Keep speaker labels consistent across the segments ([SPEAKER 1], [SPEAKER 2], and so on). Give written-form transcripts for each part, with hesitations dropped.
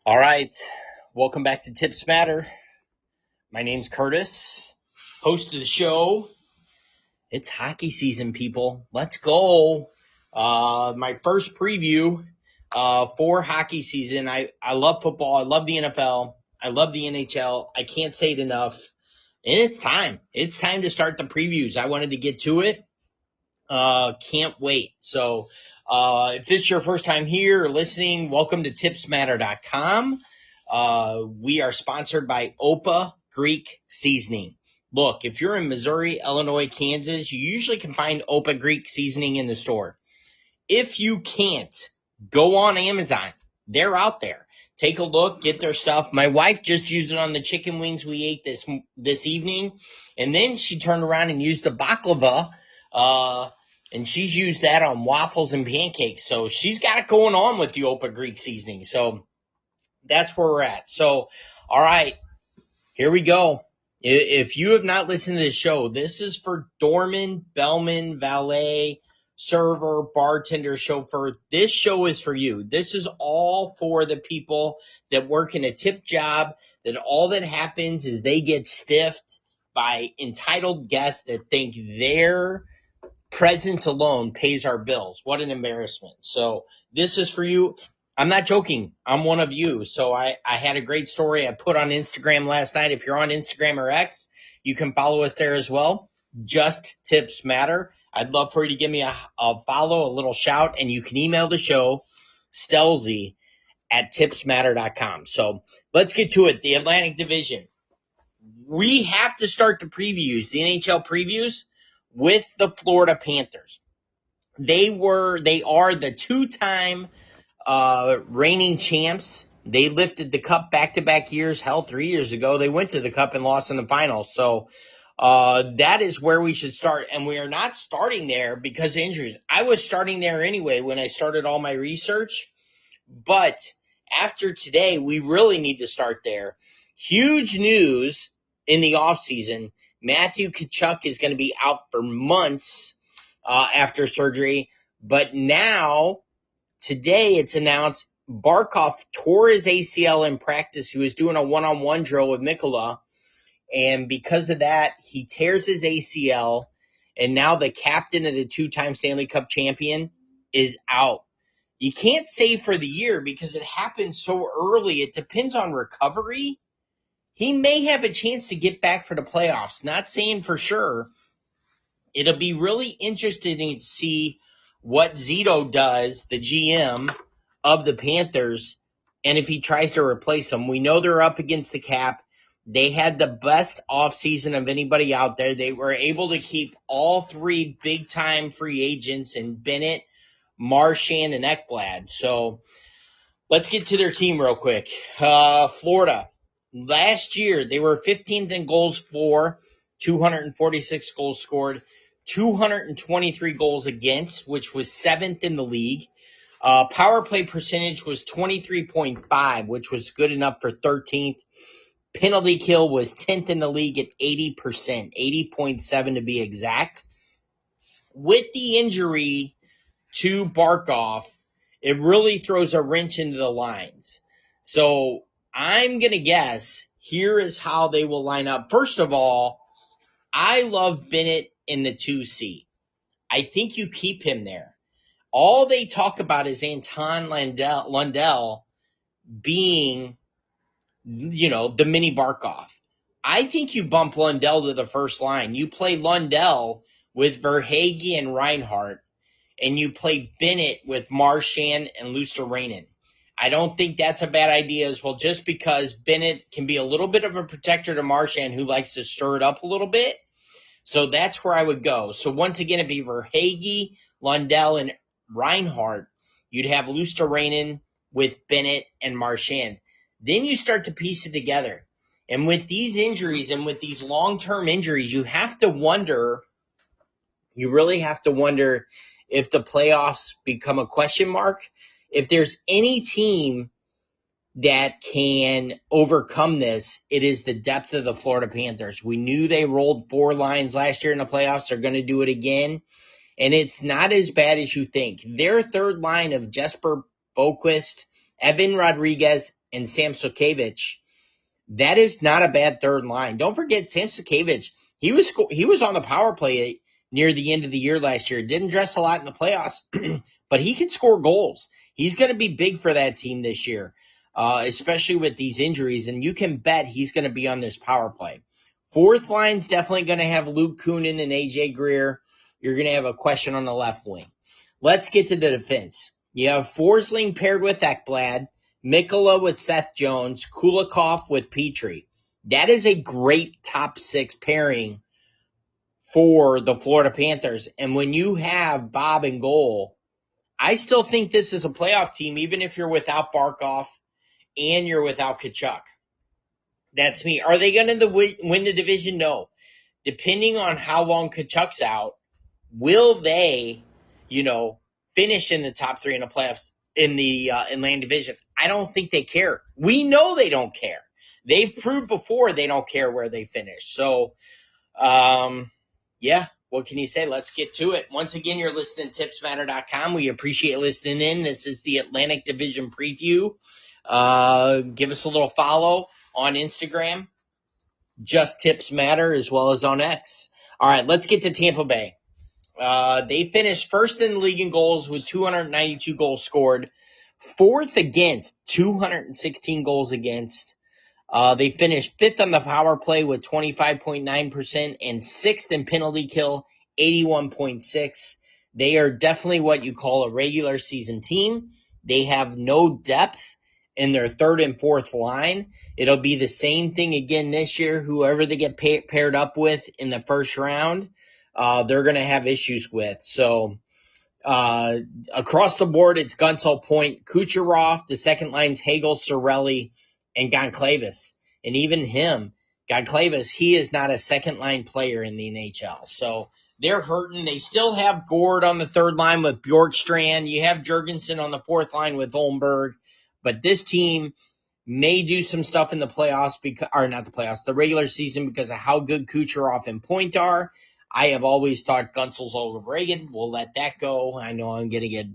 [SPEAKER 1] All right. Welcome back to Tips Matter. My name's Curtis, host of the show. It's hockey season, people. Let's go. My first preview for hockey season. I love football. I love the NFL. I love the NHL. I can't say it enough. And it's time. It's time to start the previews. I wanted to get to it. Can't wait. So if this is your first time here or listening, welcome to tipsmatter.com. We are sponsored by Opa Greek Seasoning. Look, if you're in Missouri, Illinois, Kansas, you usually can find Opa Greek Seasoning in the store. If you can't, go on Amazon. They're out there. Take a look, get their stuff. My wife just used it on the chicken wings we ate this evening, and then she turned around and used the baklava, and she's used that on waffles and pancakes. So she's got it going on with the Opa Greek Seasoning. So that's where we're at. So, all right, here we go. If you have not listened to this show, this is for doorman, bellman, valet, server, bartender, chauffeur. This show is for you. This is all for the people that work in a tip job, that all that happens is they get stiffed by entitled guests that think their presence alone pays our bills. What an embarrassment. So this is for you. I'm not joking. I'm one of you. So I had a great story I put on Instagram last night. If you're on Instagram or X, you can follow us there as well. Just Tips Matter. I'd love for you to give me a follow, a little shout, and you can email the show, stelzy@tipsmatter.com. So let's get to it. The Atlantic Division. We have to start the previews, the NHL previews, with the Florida Panthers. They are the two-time reigning champs. They lifted the cup back-to-back years. Hell, 3 years ago, they went to the cup and lost in the finals. So that is where we should start. And we are not starting there because of injuries. I was starting there anyway when I started all my research. But after today, we really need to start there. Huge news in the offseason. Matthew Tkachuk is going to be out for months after surgery. But now, today, it's announced Barkov tore his ACL in practice. He was doing a one-on-one drill with Mikkola. And because of that, he tears his ACL. And now the captain of the two-time Stanley Cup champion is out. You can't say for the year because it happened so early. It depends on recovery. He may have a chance to get back for the playoffs. Not saying for sure. It'll be really interesting to see what Zito does, the GM of the Panthers, and if he tries to replace him. We know they're up against the cap. They had the best offseason of anybody out there. They were able to keep all three big-time free agents in Bennett, Marchand, and Ekblad. So let's get to their team real quick. Florida. Last year, they were 15th in goals for, 246 goals scored, 223 goals against, which was 7th in the league. Power play percentage was 23.5, which was good enough for 13th. Penalty kill was 10th in the league at 80%, 80.7 to be exact. With the injury to Barkov, it really throws a wrench into the lines. So I'm going to guess here is how they will line up. First of all, I love Bennett in the 2C. I think you keep him there. All they talk about is Anton Lundell being, the mini Barkov. I think you bump Lundell to the first line. You play Lundell with Verhaeghe and Reinhart, and you play Bennett with Marchand and Luostarinen. I don't think that's a bad idea as well, just because Bennett can be a little bit of a protector to Marchand, who likes to stir it up a little bit. So that's where I would go. So once again, it'd be Verhaeghe, Lundell, and Reinhart. You'd have Luostarinen with Bennett and Marchand. Then you start to piece it together. And with these injuries and with these long-term injuries, you really have to wonder if the playoffs become a question mark. If there's any team that can overcome this, it is the depth of the Florida Panthers. We knew they rolled 4 lines last year in the playoffs. They're going to do it again. And it's not as bad as you think. Their third line of Jesper Boquist Evan Rodriguez and Samsonov. That is not a bad third line. Don't forget Samsonov. He was on the power play near the end of the year last year. Didn't dress a lot in the playoffs, but he can score goals. He's going to be big for that team this year, especially with these injuries, and you can bet he's going to be on this power play. Fourth line's definitely going to have Luke Kunin and AJ Greer. You're going to have a question on the left wing. Let's get to the defense. You have Forsling paired with Ekblad, Mikkola with Seth Jones, Kulikov with Petrie. That is a great top six pairing for the Florida Panthers. And when you have Bob in goal, I still think this is a playoff team, even if you're without Barkov and you're without Tkachuk. That's me. Are they going to win the division? No. Depending on how long Tkachuk's out, will they, finish in the top three in the playoffs in the Atlantic Division? I don't think they care. We know they don't care. They've proved before they don't care where they finish. So, what can you say? Let's get to it. Once again, you're listening to TipsMatter.com. We appreciate listening in. This is the Atlantic Division preview. Give us a little follow on Instagram, Just Tips Matter, as well as on X. All right, let's get to Tampa Bay. They finished first in the league in goals with 292 goals scored, fourth against, 216 goals against. They finished fifth on the power play with 25.9% and sixth in penalty kill, 81.6. They are definitely what you call a regular season team. They have no depth in their third and fourth line. It'll be the same thing again this year. Whoever they get paired up with in the first round, they're going to have issues with. So across the board, it's Gunsel, Point, Kucherov. The second line's Hagel, Cirelli, and Goncalves. And even him, Goncalves, he is not a second-line player in the NHL. So they're hurting. They still have Gord on the third line with Bjorkstrand. You have Jurgensen on the fourth line with Oldenburg. But this team may do some stuff in the playoffs, the regular season, because of how good Kucherov and Point are. I have always thought Gunsel's overrated. We'll let that go. I know I'm going to get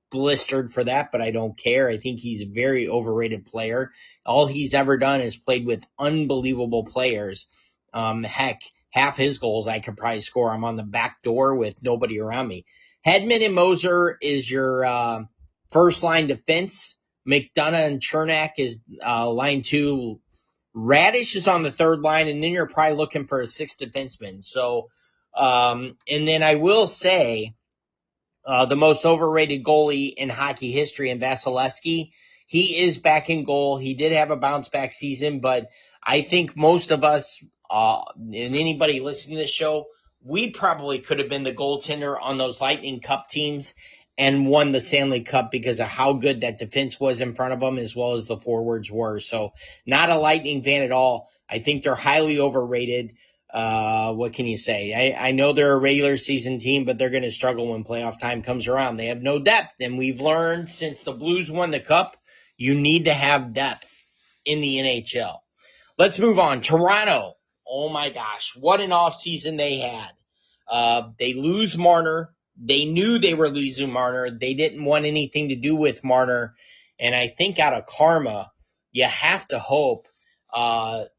[SPEAKER 1] blistered for that, but I don't care. I think he's a very overrated player. All he's ever done is played with unbelievable players. Heck, half his goals I could probably score. I'm on the back door with nobody around me. Hedman and Moser is your first line defense. McDonough and Chernak is line two. Radish is on the third line, and then you're probably looking for a sixth defenseman. So, and then I will say, the most overrated goalie in hockey history in Vasilevsky, he is back in goal. He did have a bounce back season, but I think most of us, and anybody listening to this show, we probably could have been the goaltender on those Lightning Cup teams and won the Stanley Cup because of how good that defense was in front of them as well as the forwards were. So not a Lightning fan at all. I think they're highly overrated. What can you say? I know they're a regular season team, but they're going to struggle when playoff time comes around. They have no depth, and we've learned since the Blues won the Cup, you need to have depth in the NHL. Let's move on. Toronto. Oh my gosh, what an offseason they had. They lose Marner. They knew they were losing Marner. They didn't want anything to do with Marner. And I think out of karma, you have to hope the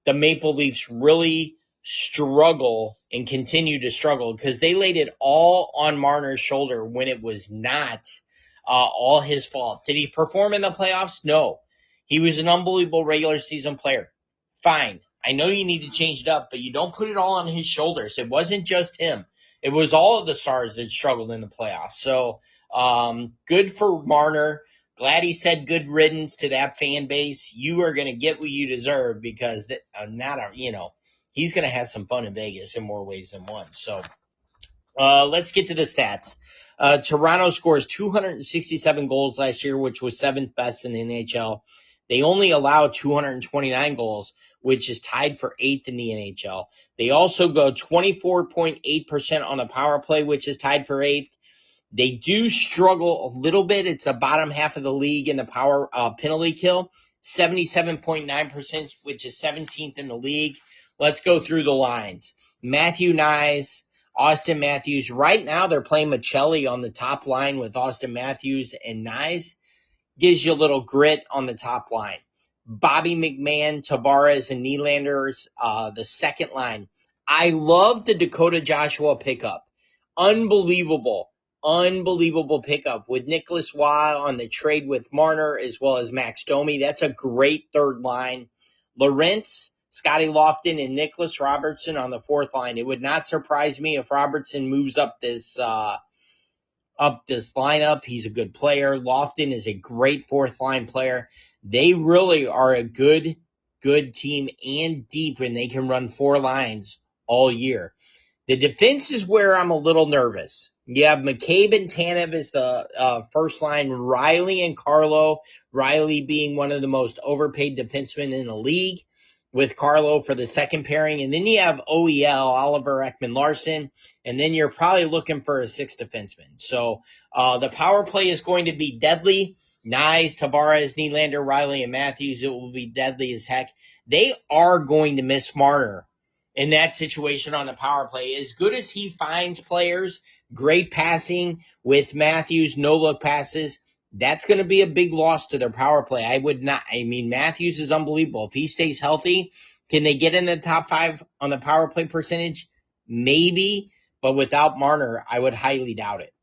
[SPEAKER 1] Maple Leafs really struggle and continue to struggle because they laid it all on Marner's shoulder when it was not all his fault. Did he perform in the playoffs? No. He was an unbelievable regular season player. Fine. I know you need to change it up, but you don't put it all on his shoulders. It wasn't just him. It was all of the stars that struggled in the playoffs. So good for Marner. Glad he said good riddance to that fan base. You are going to get what you deserve because he's going to have some fun in Vegas in more ways than one. So let's get to the stats. Toronto scores 267 goals last year, which was seventh best in the NHL. They only allowed 229 goals, which is tied for eighth in the NHL. They also go 24.8% on the power play, which is tied for eighth. They do struggle a little bit. It's the bottom half of the league in the power penalty kill, 77.9%, which is 17th in the league. Let's go through the lines. Matthew Nyes, Austin Matthews. Right now they're playing Michelli on the top line with Austin Matthews and Nyes. gives you a little grit on the top line. Bobby McMahon, Tavares, and Nylander's the second line. I love the Dakota Joshua pickup. Unbelievable pickup with Nicholas Waugh on the trade with Marner as well as Max Domi. That's a great third line. Lorentz, Scotty Lofton, and Nicholas Robertson on the fourth line. It would not surprise me if Robertson moves up this lineup. He's a good player. Lofton is a great fourth line player. They really are a good team and deep, and they can run four lines all year. The defense is where I'm a little nervous. You have McCabe and Tanev as the first line, Riley and Carlo. Riley being one of the most overpaid defensemen in the league, with Carlo for the second pairing. And then you have OEL, Oliver Ekman-Larsson, and then you're probably looking for a sixth defenseman. So the power play is going to be deadly. Nyes, Tavares, Nylander, Riley, and Matthews, it will be deadly as heck. They are going to miss Marner in that situation on the power play. As good as he finds players, great passing with Matthews, no-look passes, that's going to be a big loss to their power play. Matthews is unbelievable. If he stays healthy, can they get in the top five on the power play percentage? Maybe, but without Marner, I would highly doubt it.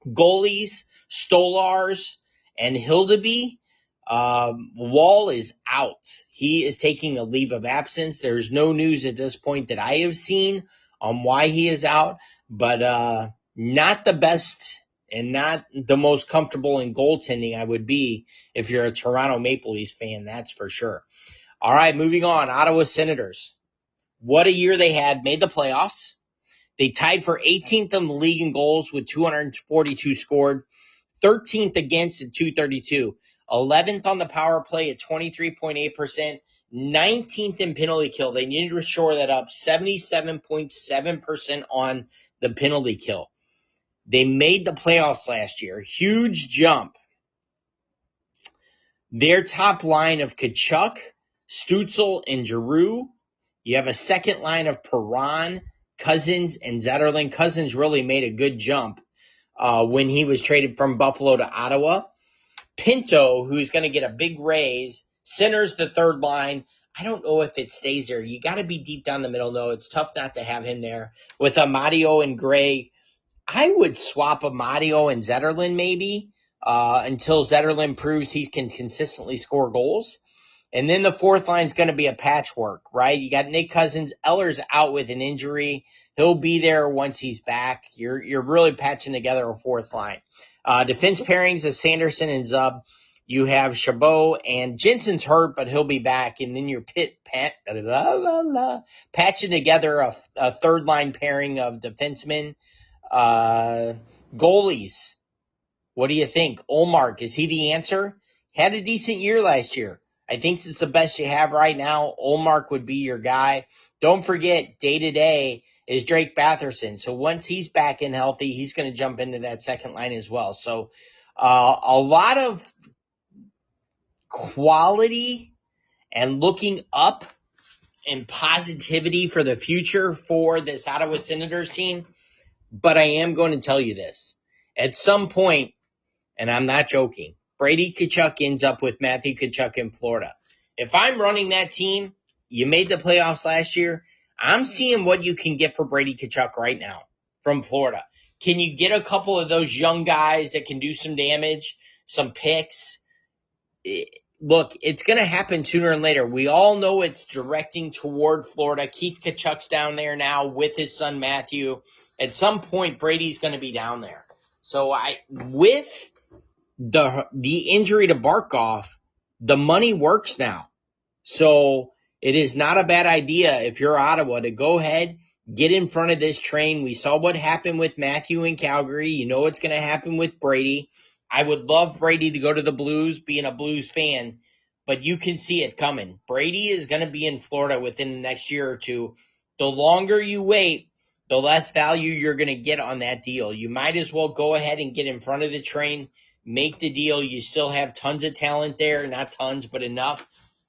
[SPEAKER 1] Goalies, Stolars, and Hildeby. Wall is out. He is taking a leave of absence. There's no news at this point that I have seen on why he is out, but not the best and not the most comfortable in goaltending I would be if you're a Toronto Maple Leafs fan, that's for sure. All right, moving on. Ottawa Senators. What a year they had. Made the playoffs. They tied for 18th in the league in goals with 242 scored, 13th against at 232, 11th on the power play at 23.8%, 19th in penalty kill. They needed to shore that up, 77.7% on the penalty kill. They made the playoffs last year. Huge jump. Their top line of Tkachuk, Stützle, and Giroux. You have a second line of Perron, Cousins, and Zetterlund. Cousins really made a good jump when he was traded from Buffalo to Ottawa. Pinto, who's going to get a big raise. Center's the third line. I don't know if it stays there. You got to be deep down the middle. No, it's tough not to have him there. With Amadio and Gray, I would swap Amadio and Zetterlund maybe until Zetterlund proves he can consistently score goals. And then the fourth line is going to be a patchwork, right? You got Nick Cousins. Eller's out with an injury. He'll be there once he's back. You're really patching together a fourth line. Defense pairings is Sanderson and Zub. You have Chabot, and Jensen's hurt, but he'll be back. And then you're patching together a third line pairing of defensemen. Goalies. What do you think? Ullmark, is he the answer? Had a decent year last year. I think it's the best you have right now. Ullmark would be your guy. Don't forget, day-to-day is Drake Batherson. So once he's back and healthy, he's going to jump into that second line as well. So a lot of quality and looking up and positivity for the future for this Ottawa Senators team. But I am going to tell you this. At some point, and I'm not joking, Brady Tkachuk ends up with Matthew Tkachuk in Florida. If I'm running that team, you made the playoffs last year, I'm seeing what you can get for Brady Tkachuk right now from Florida. Can you get a couple of those young guys that can do some damage, some picks? Look, it's going to happen sooner or later. We all know it's directing toward Florida. Keith Tkachuk's down there now with his son Matthew. At some point, Brady's going to be down there. So with the injury to Barkov, the money works now. So it is not a bad idea if you're Ottawa to go ahead, get in front of this train. We saw what happened with Matthew in Calgary. You know what's going to happen with Brady. I would love Brady to go to the Blues, being a Blues fan, but you can see it coming. Brady is going to be in Florida within the next year or two. The longer you wait, the less value you're going to get on that deal. You might as well go ahead and get in front of the train, make the deal. You still have tons of talent there, not tons, but enough.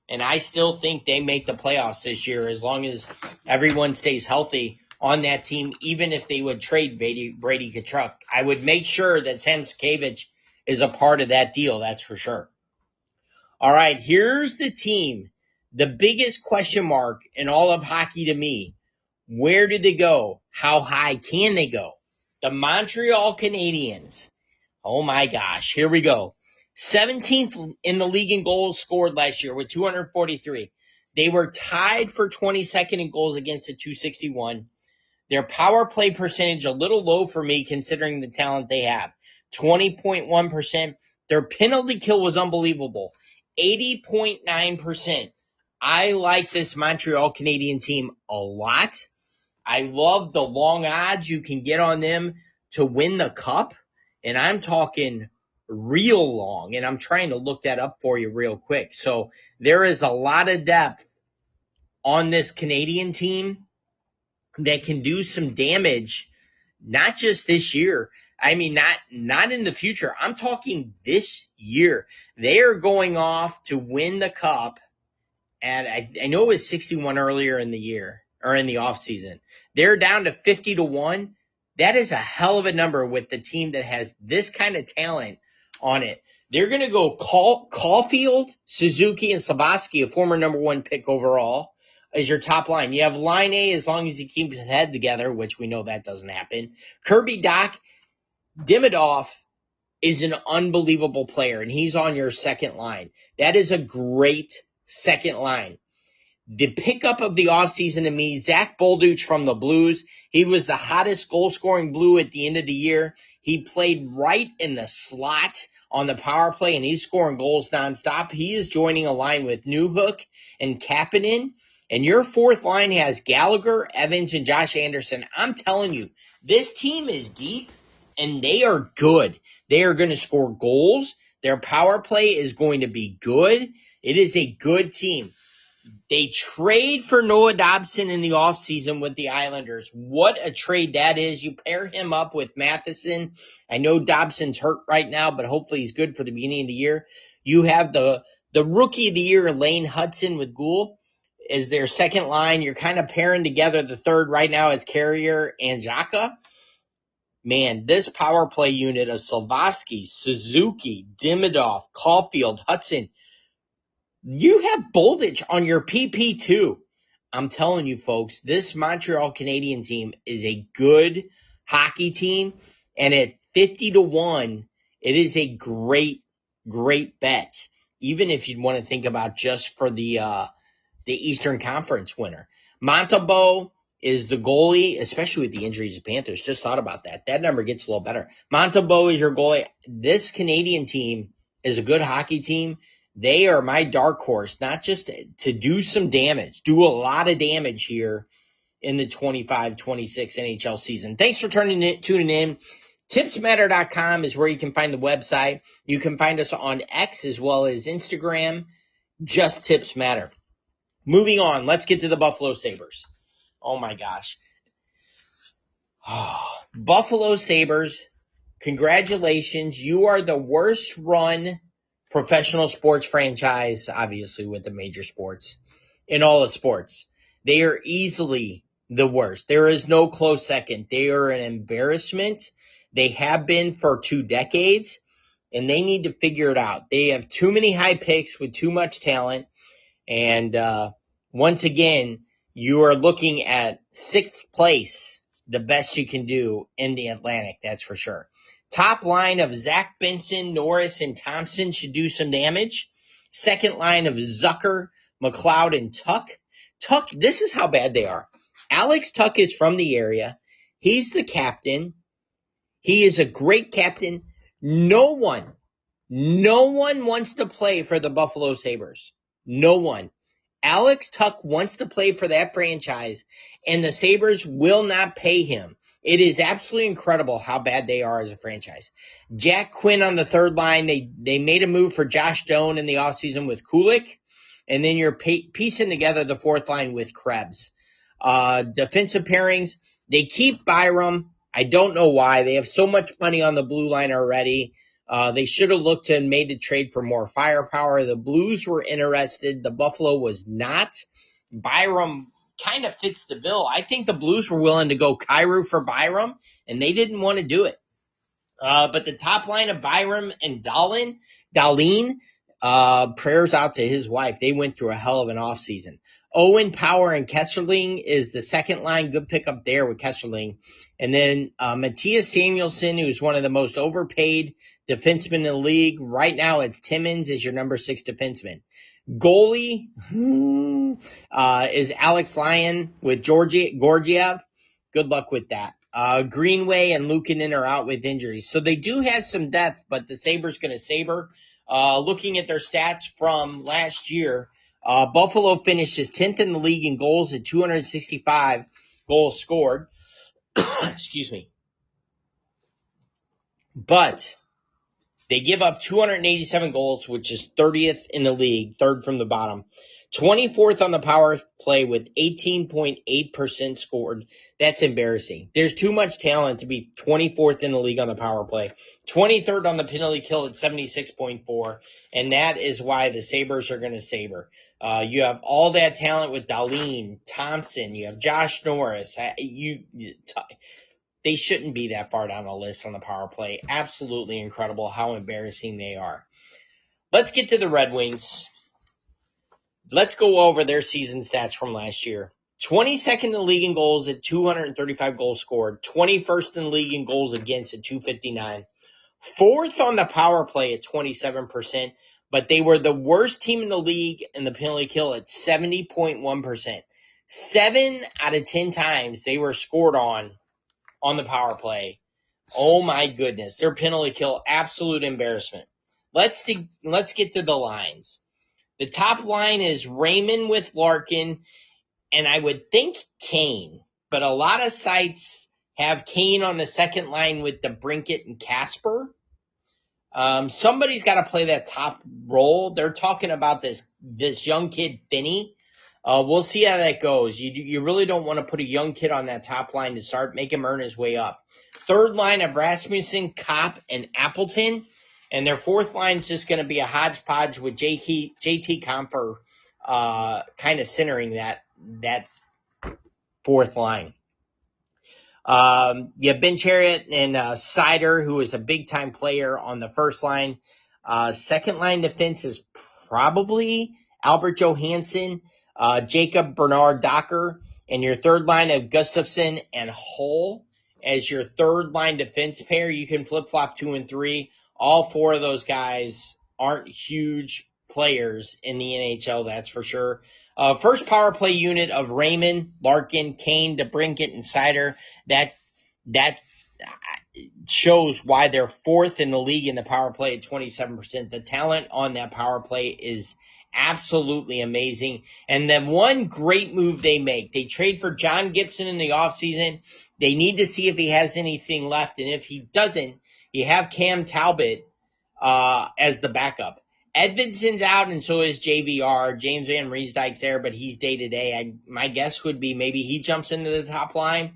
[SPEAKER 1] And I still think they make the playoffs this year as long as everyone stays healthy on that team, even if they would trade Brady Tkachuk. I would make sure that Samskevich is a part of that deal, that's for sure. All right, here's the team. The biggest question mark in all of hockey to me. Where do they go? How high can they go? The Montreal Canadiens. Oh my gosh, here we go. 17th in the league in goals scored last year with 243. They were tied for 22nd in goals against at 261. Their power play percentage a little low for me considering the talent they have. 20.1%. Their penalty kill was unbelievable. 80.9%. I like this Montreal Canadiens team a lot. I love the long odds you can get on them to win the cup. And I'm talking real long. And I'm trying to look that up for you real quick. So there is a lot of depth on this Canadian team that can do some damage, not just this year. I mean, not in the future. I'm talking this year. They are going off to win the cup. And I know it was 61 earlier in the year or in the offseason. They're down to 50-1. That is a hell of a number with the team that has this kind of talent on it. They're going to go Caulfield, Suzuki, and Slafkovsky, a former number 1 pick overall, as your top line. You have line A as long as he keeps his head together, which we know that doesn't happen. Kirby Dach, Demidov is an unbelievable player, and he's on your second line. That is a great second line. The pickup of the offseason to me, Zach Bolduc from the Blues. He was the hottest goal-scoring Blue at the end of the year. He played right in the slot on the power play, and he's scoring goals nonstop. He is joining a line with Newhook and Kapanen. And your fourth line has Gallagher, Evans, and Josh Anderson. I'm telling you, this team is deep, and they are good. They are going to score goals. Their power play is going to be good. It is a good team. They trade for Noah Dobson in the offseason with the Islanders. What a trade that is. You pair him up with Matheson. I know Dobson's hurt right now, but hopefully he's good for the beginning of the year. You have the rookie of the year, Lane Hudson with Gould, as their second line. You're kind of pairing together the third right now as Carrier and Xhaka. Man, this power play unit of Slafkovsky, Suzuki, Demidov, Caulfield, Hudson, you have Bolduc on your PP2. I'm telling you, folks, this Montreal Canadiens team is a good hockey team. And at 50-1, it is a great, great bet. Even if you'd want to think about just for the Eastern Conference winner. Montembeault is the goalie, especially with the injuries of Panthers. Just thought about that. That number gets a little better. Montembeault is your goalie. This Canadian team is a good hockey team. They are my dark horse, not just to do some damage, do a lot of damage here in the 25-26 NHL season. Thanks for tuning in. Tipsmatter.com is where you can find the website. You can find us on X as well as Instagram. Just Tips Matter. Moving on, let's get to the Buffalo Sabres. Oh my gosh. Buffalo Sabres, congratulations. You are the worst run professional sports franchise, obviously with the major sports, in all of sports. They are easily the worst. There is no close second. They are an embarrassment. They have been for 2 decades, and they need to figure it out. They have too many high picks with too much talent. And once again, you are looking at 6th place, the best you can do in the Atlantic, that's for sure. Top line of Zach Benson, Norris, and Thompson should do some damage. Second line of Zucker, McLeod, and Tuck. Tuck, this is how bad they are. Alex Tuck is from the area. He's the captain. He is a great captain. No one wants to play for the Buffalo Sabres. No one. Alex Tuck wants to play for that franchise, and the Sabres will not pay him. It is absolutely incredible how bad they are as a franchise. Jack Quinn on the third line. They made a move for Josh Doan in the offseason with Kulik, and then you're piecing together the fourth line with Krebs. Defensive pairings, they keep Byram. I don't know why. They have so much money on the blue line already. They should have looked and made the trade for more firepower. The Blues were interested. The Buffalo was not. Byram kind of fits the bill. I think the Blues were willing to go Kyrou for Byram, and they didn't want to do it. But the top line of Byram and Darlene, prayers out to his wife. They went through a hell of an offseason. Owen, Power, and Kesserling is the second line. Good pickup there with Kesserling. And then Matthias Samuelsson, who's one of the most overpaid defensemen in the league. Right now, it's Timmins is your number 6 defenseman. Goalie is Alex Lyon with Georgiev. Good luck with that. Greenway and Luukkonen are out with injuries. So they do have some depth, but the Sabres going to saber. Looking at their stats from last year, Buffalo finishes 10th in the league in goals at 265 goals scored. Excuse me. But they give up 287 goals, which is 30th in the league, third from the bottom. 24th on the power play with 18.8% scored. That's embarrassing. There's too much talent to be 24th in the league on the power play. 23rd on the penalty kill at 76.4, and that is why the Sabres are going to saber. You have all that talent with Darlene, Thompson. You have Josh Norris. They shouldn't be that far down the list on the power play. Absolutely incredible how embarrassing they are. Let's get to the Red Wings. Let's go over their season stats from last year. 22nd in the league in goals at 235 goals scored. 21st in the league in goals against at 259. 4th on the power play at 27%, but they were the worst team in the league in the penalty kill at 70.1%. 7 out of 10 times they were scored on the power play. Oh my goodness. Their penalty kill, absolute embarrassment. Let's get to the lines. The top line is Raymond with Larkin, and I would think Kane. But a lot of sites have Kane on the second line with DeBrincat and Casper. Somebody's got to play that top role. They're talking about this young kid, Finney. We'll see how that goes. You really don't want to put a young kid on that top line to start. Make him earn his way up. Third line of Rasmussen, Kopp, and Appleton. And their fourth line is just going to be a hodgepodge with JT Compher kind of centering that fourth line. You have Ben Chariot and Sider, who is a big-time player on the first line. Second line defense is probably Albert Johansson, Jacob Bernard Docker, and your third line of Gustafson and Hull as your third line defense pair. You can flip-flop 2 and 3. All 4 of those guys aren't huge players in the NHL, that's for sure. First power play unit of Raymond, Larkin, Kane, DeBrincat, and Sider. That shows why they're fourth in the league in the power play at 27%. The talent on that power play is absolutely amazing. And then one great move they make, they trade for John Gibson in the offseason. They need to see if he has anything left, and if he doesn't, you have Cam Talbot as the backup. Edvinson's out, and so is JVR. James Van Riemsdyk's there, but he's day-to-day. My guess would be maybe he jumps into the top line.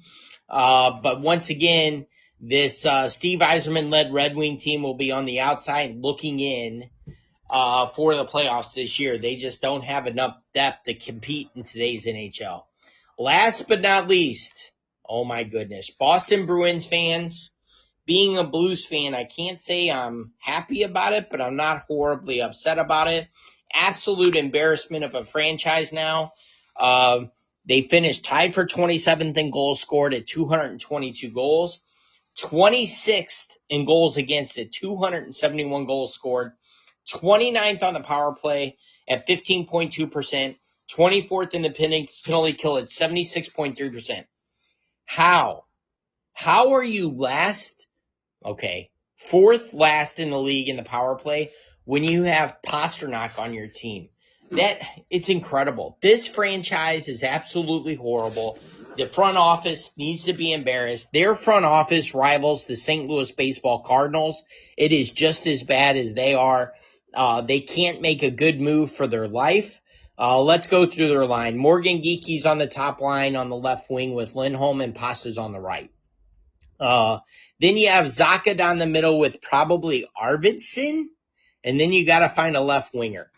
[SPEAKER 1] But once again, this Steve Yzerman-led Red Wing team will be on the outside looking in for the playoffs this year. They just don't have enough depth to compete in today's NHL. Last but not least, oh my goodness, Boston Bruins fans. Being a Blues fan, I can't say I'm happy about it, but I'm not horribly upset about it. Absolute embarrassment of a franchise now. They finished tied for 27th in goals scored at 222 goals. 26th in goals against at 271 goals scored. 29th on the power play at 15.2%. 24th in the penalty kill at 76.3%. How are you last? Okay, fourth last in the league in the power play when you have Pasternak on your team. It's incredible. This franchise is absolutely horrible. The front office needs to be embarrassed. Their front office rivals the St. Louis Baseball Cardinals. It is just as bad as they are. They can't make a good move for their life. Let's go through their line. Morgan Geeky's on the top line on the left wing with Lindholm and Pasta's on the right. Then you have Zacha down the middle with probably Arvidsson, and then you got to find a left winger.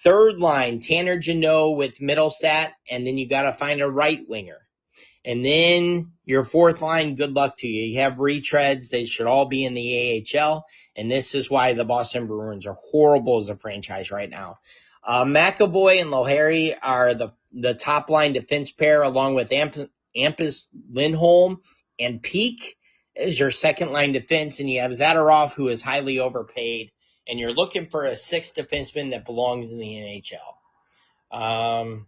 [SPEAKER 1] Third line, Tanner Jeannot with Middlestat, and then you got to find a right winger. And then your fourth line, good luck to you. You have retreads. They should all be in the AHL. And this is why the Boston Bruins are horrible as a franchise right now. McAvoy and Lahiri are the top line defense pair, along with Hampus Lindholm and Peak is your second line defense. And you have Zadorov, who is highly overpaid. And you're looking for a sixth defenseman that belongs in the NHL.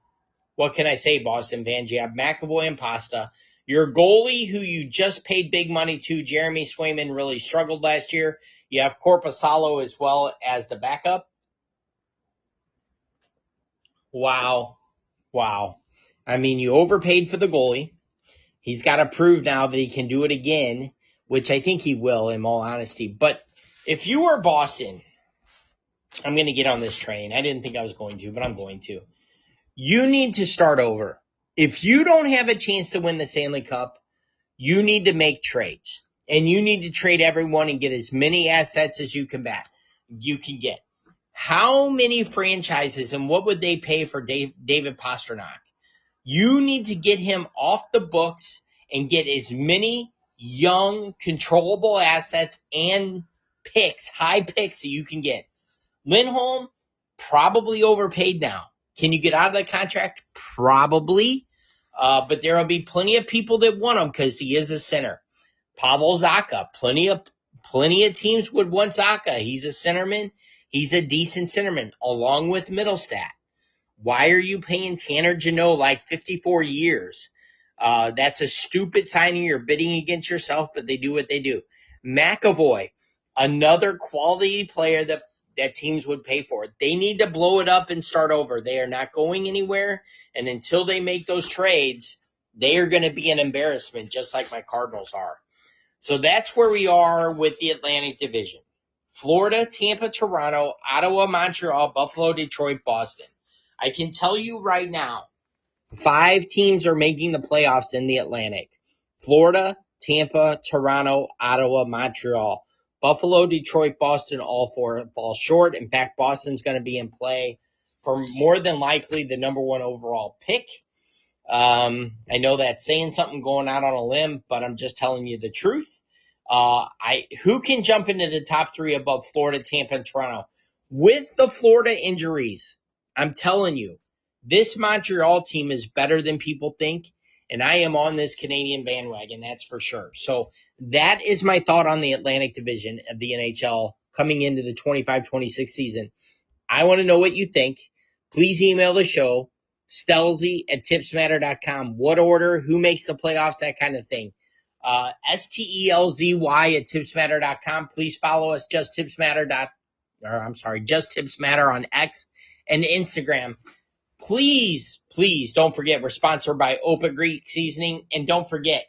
[SPEAKER 1] What can I say, Boston fans? You have McAvoy and Pasta. Your goalie, who you just paid big money to, Jeremy Swayman, really struggled last year. You have Korpisalo as well as the backup. Wow. I mean, you overpaid for the goalie. He's got to prove now that he can do it again, which I think he will, in all honesty. But if you were Boston, I'm going to get on this train. I didn't think I was going to, but I'm going to. You need to start over. If you don't have a chance to win the Stanley Cup, you need to make trades. And you need to trade everyone and get as many assets as you can get. How many franchises and what would they pay for David Pastrnak? You need to get him off the books and get as many young, controllable assets and picks, high picks that you can get. Lindholm, probably overpaid now. Can you get out of that contract? Probably. But there will be plenty of people that want him because he is a center. Pavel Zacha, plenty of teams would want Zacha. He's a centerman. He's a decent centerman, along with Middlestat. Why are you paying Tanner Jeannot like 54 years? That's a stupid signing. You're bidding against yourself, but they do what they do. McAvoy, another quality player that teams would pay for. They need to blow it up and start over. They are not going anywhere, and until they make those trades, they are going to be an embarrassment, just like my Cardinals are. So that's where we are with the Atlantic Division. Florida, Tampa, Toronto, Ottawa, Montreal, Buffalo, Detroit, Boston. I can tell you right now, 5 teams are making the playoffs in the Atlantic. Florida, Tampa, Toronto, Ottawa, Montreal. Buffalo, Detroit, Boston, all 4 fall short. In fact, Boston's going to be in play for more than likely the number 1 overall pick. I know that's saying something, going out on a limb, but I'm just telling you the truth. Who can jump into the top 3 above Florida, Tampa, and Toronto? With the Florida injuries, I'm telling you, this Montreal team is better than people think, and I am on this Canadian bandwagon, that's for sure. So that is my thought on the Atlantic Division of the NHL coming into the 25-26 season. I want to know what you think. Please email the show, stelzy@tipsmatter.com. What order, who makes the playoffs, that kind of thing. STELZY@tipsmatter.com. Please follow us, Just Tips Matter on X and Instagram. Please don't forget, we're sponsored by Opa Greek Seasoning. And don't forget,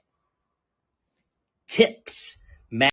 [SPEAKER 1] tips